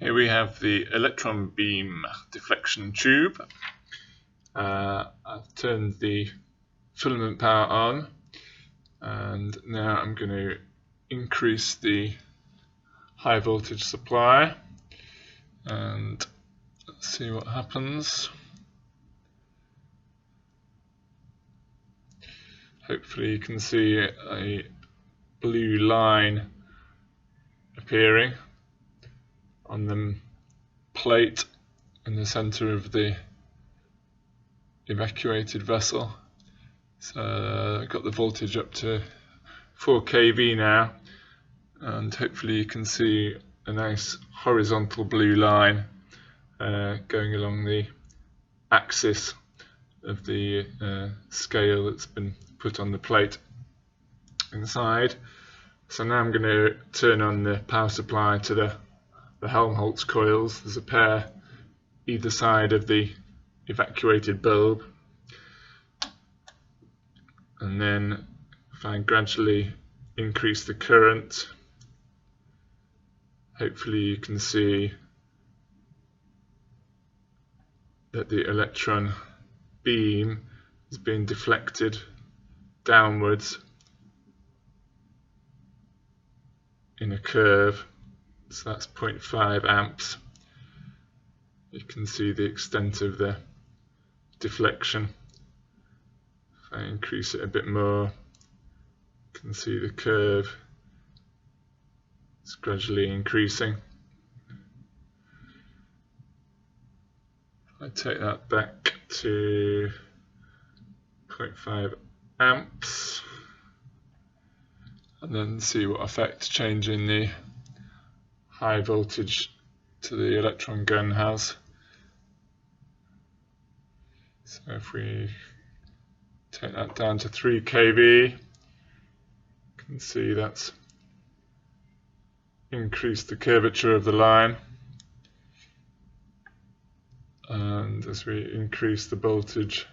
Here we have the electron beam deflection tube. I've turned the filament power on, and now I'm going to increase the high voltage supply and let's see what happens. Hopefully you can see a blue line appearing on the plate in the center of the evacuated vessel. So I've got the voltage up to 4 kV now, and hopefully you can see a nice horizontal blue line going along the axis of the scale that's been put on the plate inside. So now I'm going to turn on the power supply to the Helmholtz coils. There's a pair either side of the evacuated bulb, and then if I gradually increase the current, hopefully you can see that the electron beam is being deflected downwards in a curve. So that's 0.5 amps. You can see the extent of the deflection. If I increase it a bit more, you can see the curve. It's gradually increasing. If I take that back to 0.5 amps and then see what effect changing the high voltage to the electron gun has. So if we take that down to 3 kV, you can see that's increased the curvature of the line, and as we increase the voltage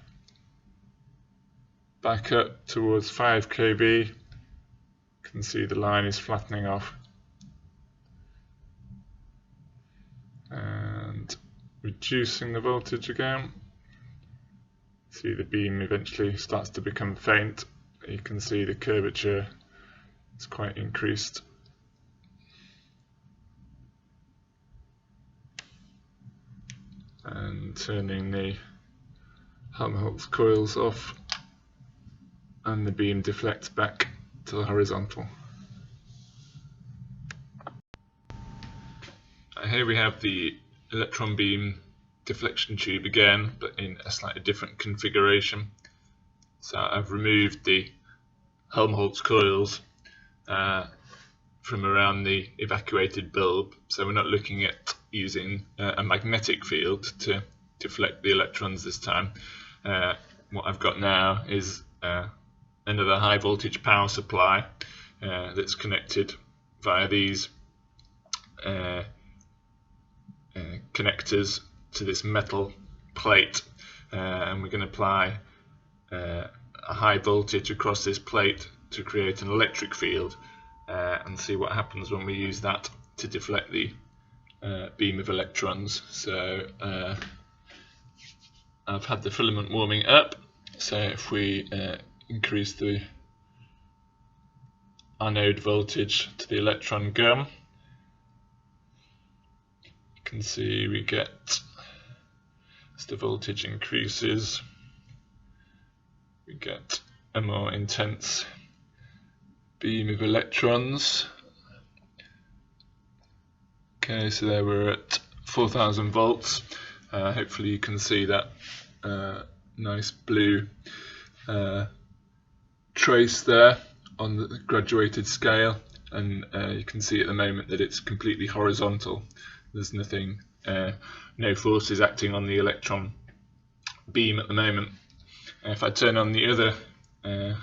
back up towards 5 kV, you can see the line is flattening off. And reducing the voltage again, see the beam eventually starts to become faint. You can see the curvature is quite increased. And turning the Helmholtz coils off, and the beam deflects back to the horizontal. Here we have the electron beam deflection tube again, but in a slightly different configuration. So I've removed the Helmholtz coils from around the evacuated bulb, so we're not looking at using a magnetic field to deflect the electrons this time. What I've got now is another high voltage power supply that's connected via these connectors to this metal plate, and we're going to apply a high voltage across this plate to create an electric field, and see what happens when we use that to deflect the beam of electrons. So I've had the filament warming up, so if we increase the anode voltage to the electron gun, you can see we get, as the voltage increases, we get a more intense beam of electrons. Okay, so there we're at 4000 volts. Hopefully you can see that nice blue trace there on the graduated scale, and you can see at the moment that it's completely horizontal. There's nothing, no forces acting on the electron beam at the moment. If I turn on the other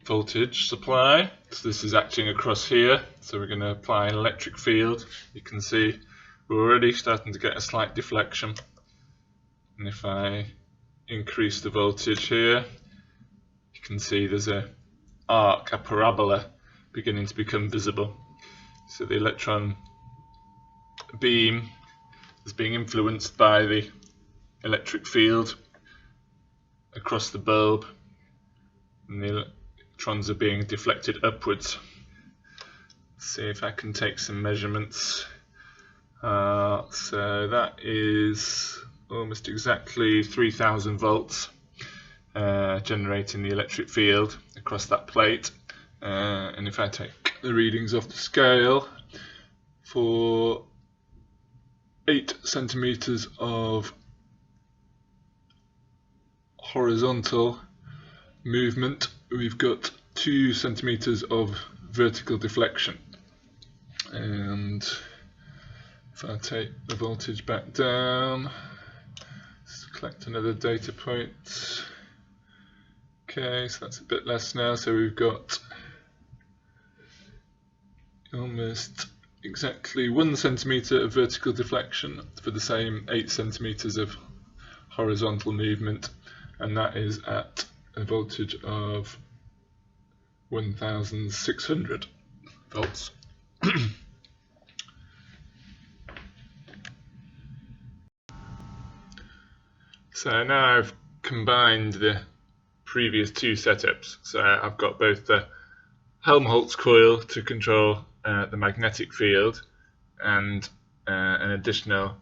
voltage supply, so this is acting across here, so we're going to apply an electric field. You can see we're already starting to get a slight deflection, and if I increase the voltage here, you can see there's a arc, a parabola beginning to become visible. So the electron beam is being influenced by the electric field across the bulb, and the electrons are being deflected upwards. Let's see if I can take some measurements. So that is almost exactly 3000 volts generating the electric field across that plate. And if I take the readings off the scale for 8 centimeters of horizontal movement, we've got 2 centimeters of vertical deflection. And if I take the voltage back down, let's collect another data point. Okay, so that's a bit less now, so we've got almost exactly 1 centimeter of vertical deflection for the same 8 centimeters of horizontal movement, and that is at a voltage of 1600 volts. So now I've combined the previous two setups. So I've got both the Helmholtz coil to control the magnetic field and an additional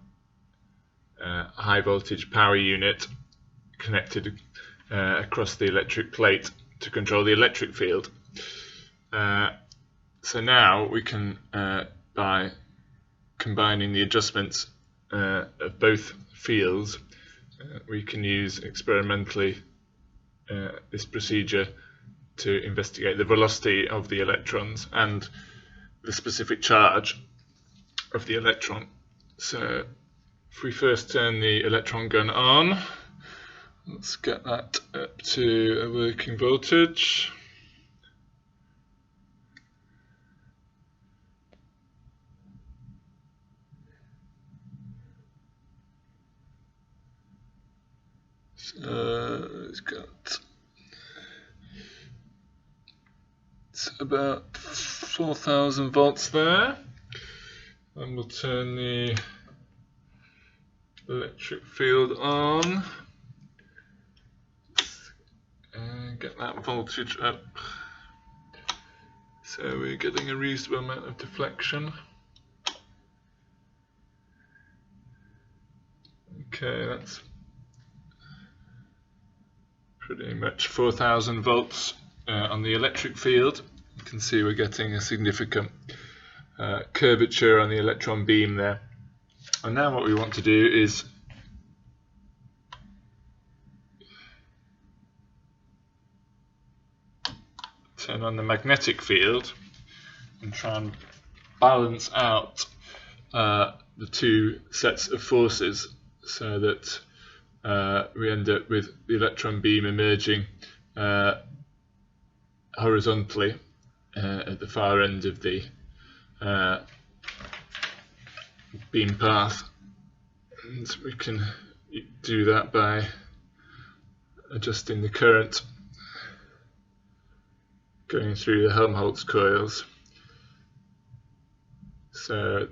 high voltage power unit connected across the electric plate to control the electric field. So now we can, by combining the adjustments of both fields, we can use experimentally this procedure to investigate the velocity of the electrons and the specific charge of the electron. So if we first turn the electron gun on, let's get that up to a working voltage. It's about 4000 volts there, and we'll turn the electric field on and get that voltage up, so we're getting a reasonable amount of deflection. Okay, that's pretty much 4000 volts on the electric field. You can see we're getting a significant curvature on the electron beam there. And now what we want to do is turn on the magnetic field and try and balance out the two sets of forces so that we end up with the electron beam emerging horizontally at the far end of the beam path. And we can do that by adjusting the current going through the Helmholtz coils. So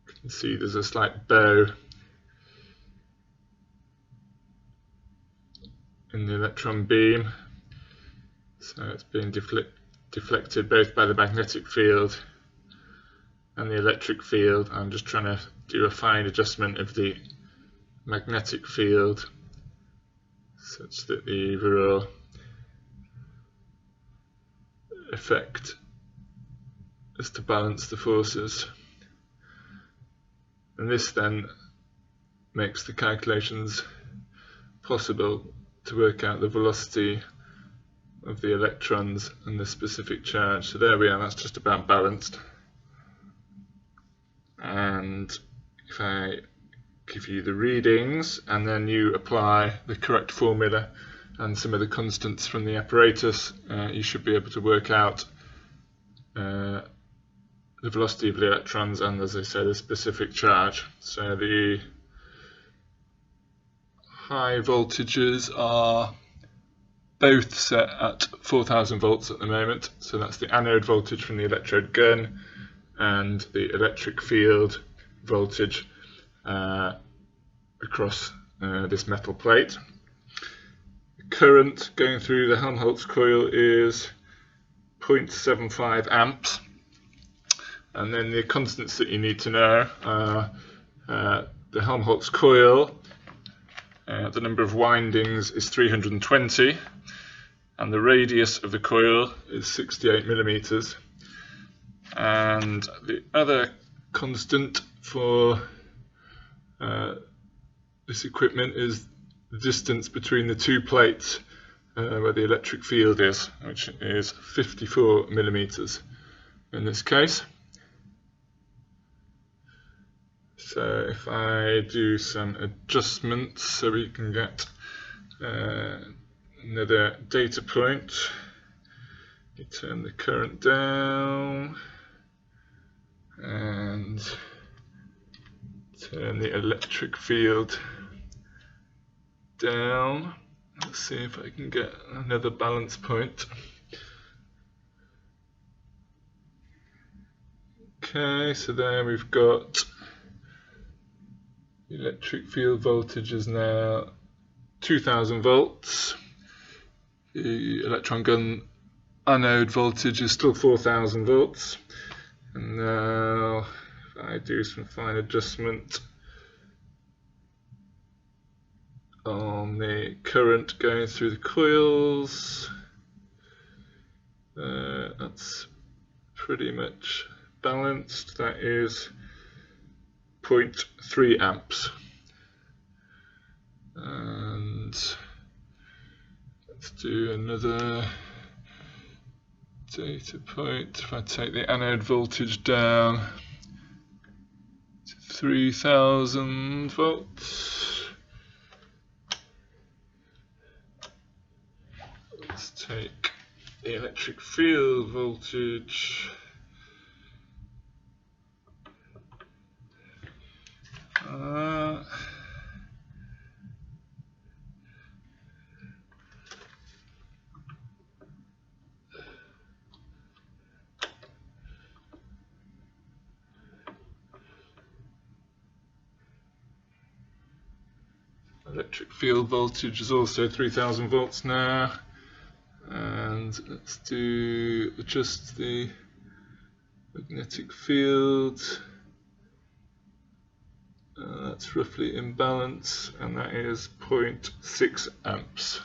you can see there's a slight bow in the electron beam, so it's being deflected both by the magnetic field and the electric field. I'm just trying to do a fine adjustment of the magnetic field such that the overall effect is to balance the forces, and this then makes the calculations possible to work out the velocity of the electrons and the specific charge. So there we are, that's just about balanced. And if I give you the readings and then you apply the correct formula and some of the constants from the apparatus, you should be able to work out the velocity of the electrons and, as I said, a specific charge. So the high voltages are both set at 4000 volts at the moment, so that's the anode voltage from the electrode gun, and the electric field voltage across this metal plate. The current going through the Helmholtz coil is 0.75 amps, and then the constants that you need to know are the Helmholtz coil, the number of windings is 320, and the radius of the coil is 68 millimeters. And the other constant for this equipment is the distance between the two plates where the electric field is, which is 54 millimeters in this case. So if I do some adjustments so we can get another data point, you turn the current down and turn the electric field down. Let's see if I can get another balance point. Okay, so there we've got the electric field voltage is now 2000 volts. The electron gun anode voltage is still 4000 volts. And now if I do some fine adjustment on the current going through the coils, that's pretty much balanced. That is 0.3 amps. And let's do another data point. If I take the anode voltage down to 3000 volts, let's take the electric field voltage electric field voltage is also 3000 volts now, and let's adjust the magnetic field. That's roughly in balance, and that is 0.6 amps.